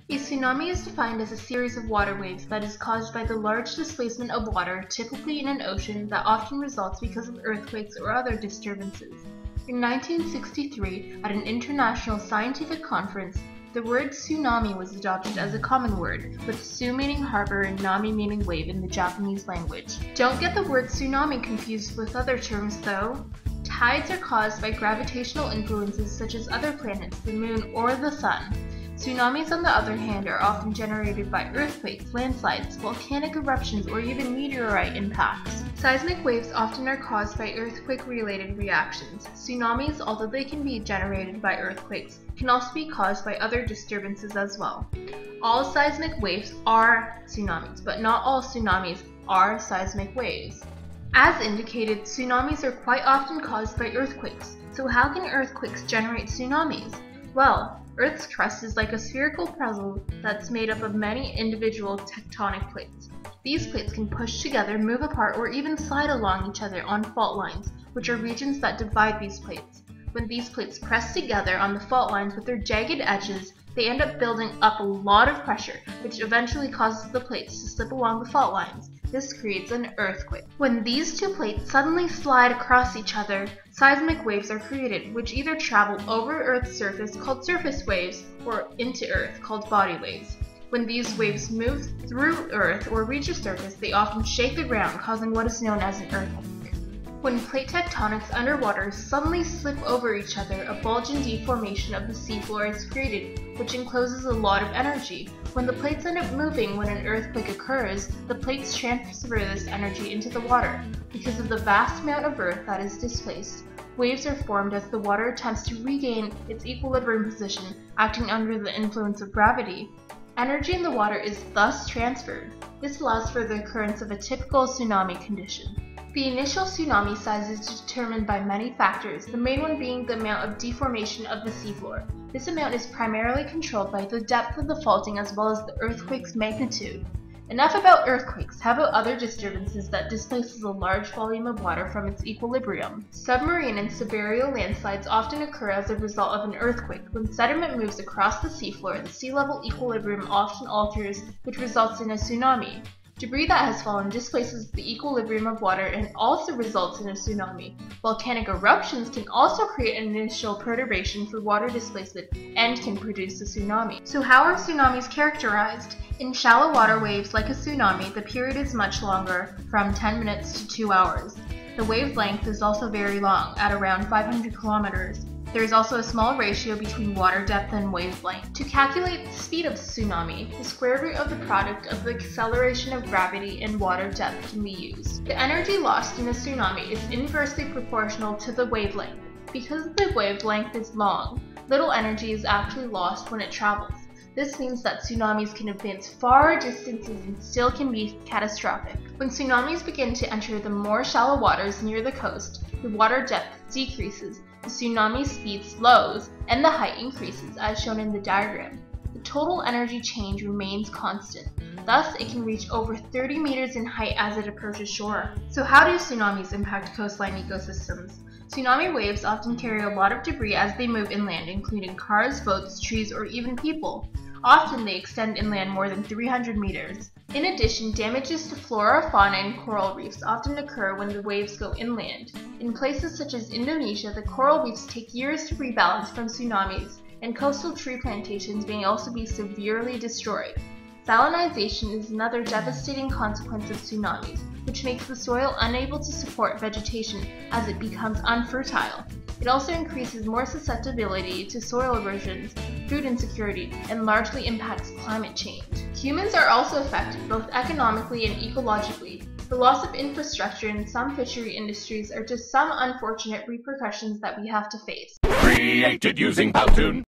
A tsunami is defined as a series of water waves that is caused by the large displacement of water, typically in an ocean, that often results because of earthquakes or other disturbances. In 1963, at an international scientific conference, the word tsunami was adopted as a common word, with tsu meaning harbor and nami meaning wave in the Japanese language. Don't get the word tsunami confused with other terms though. Tides are caused by gravitational influences such as other planets, the moon, or the sun. Tsunamis, on the other hand, are often generated by earthquakes, landslides, volcanic eruptions, or even meteorite impacts. Seismic waves often are caused by earthquake-related reactions. Tsunamis, although they can be generated by earthquakes, can also be caused by other disturbances as well. All seismic waves are tsunamis, but not all tsunamis are seismic waves. As indicated, tsunamis are quite often caused by earthquakes. So how can earthquakes generate tsunamis? Well, Earth's crust is like a spherical puzzle that's made up of many individual tectonic plates. These plates can push together, move apart, or even slide along each other on fault lines, which are regions that divide these plates. When these plates press together on the fault lines with their jagged edges, they end up building up a lot of pressure, which eventually causes the plates to slip along the fault lines. This creates an earthquake. When these two plates suddenly slide across each other, seismic waves are created, which either travel over Earth's surface, called surface waves, or into Earth, called body waves. When these waves move through Earth or reach a surface, they often shake the ground, causing what is known as an earthquake. When plate tectonics underwater suddenly slip over each other, a bulge and deformation of the seafloor is created, which encloses a lot of energy. When the plates end up moving when an earthquake occurs, the plates transfer this energy into the water. Because of the vast amount of earth that is displaced, waves are formed as the water attempts to regain its equilibrium position, acting under the influence of gravity. Energy in the water is thus transferred. This allows for the occurrence of a typical tsunami condition. The initial tsunami size is determined by many factors, the main one being the amount of deformation of the seafloor. This amount is primarily controlled by the depth of the faulting as well as the earthquake's magnitude. Enough about earthquakes. How about other disturbances that displaces a large volume of water from its equilibrium? Submarine and subaerial landslides often occur as a result of an earthquake. When sediment moves across the seafloor, the sea level equilibrium often alters, which results in a tsunami. Debris that has fallen displaces the equilibrium of water and also results in a tsunami. Volcanic eruptions can also create an initial perturbation for water displacement and can produce a tsunami. So how are tsunamis characterized? In shallow water waves like a tsunami, the period is much longer, from 10 minutes to 2 hours. The wavelength is also very long, at around 500 kilometers. There is also a small ratio between water depth and wavelength. To calculate the speed of tsunami, the square root of the product of the acceleration of gravity and water depth can be used. The energy lost in a tsunami is inversely proportional to the wavelength. Because the wavelength is long, little energy is actually lost when it travels. This means that tsunamis can advance far distances and still can be catastrophic. When tsunamis begin to enter the more shallow waters near the coast, the water depth decreases, the tsunami speed slows, and the height increases, as shown in the diagram. The total energy change remains constant. Thus, it can reach over 30 meters in height as it approaches shore. So how do tsunamis impact coastline ecosystems? Tsunami waves often carry a lot of debris as they move inland, including cars, boats, trees, or even people. Often they extend inland more than 300 meters. In addition, damages to flora, fauna, and coral reefs often occur when the waves go inland. In places such as Indonesia, the coral reefs take years to rebalance from tsunamis, and coastal tree plantations may also be severely destroyed. Salinization is another devastating consequence of tsunamis, which makes the soil unable to support vegetation as it becomes unfertile. It also increases more susceptibility to soil erosions, food insecurity, and largely impacts climate change. Humans are also affected both economically and ecologically. The loss of infrastructure in some fishery industries are just some unfortunate repercussions that we have to face. Created using Powtoon.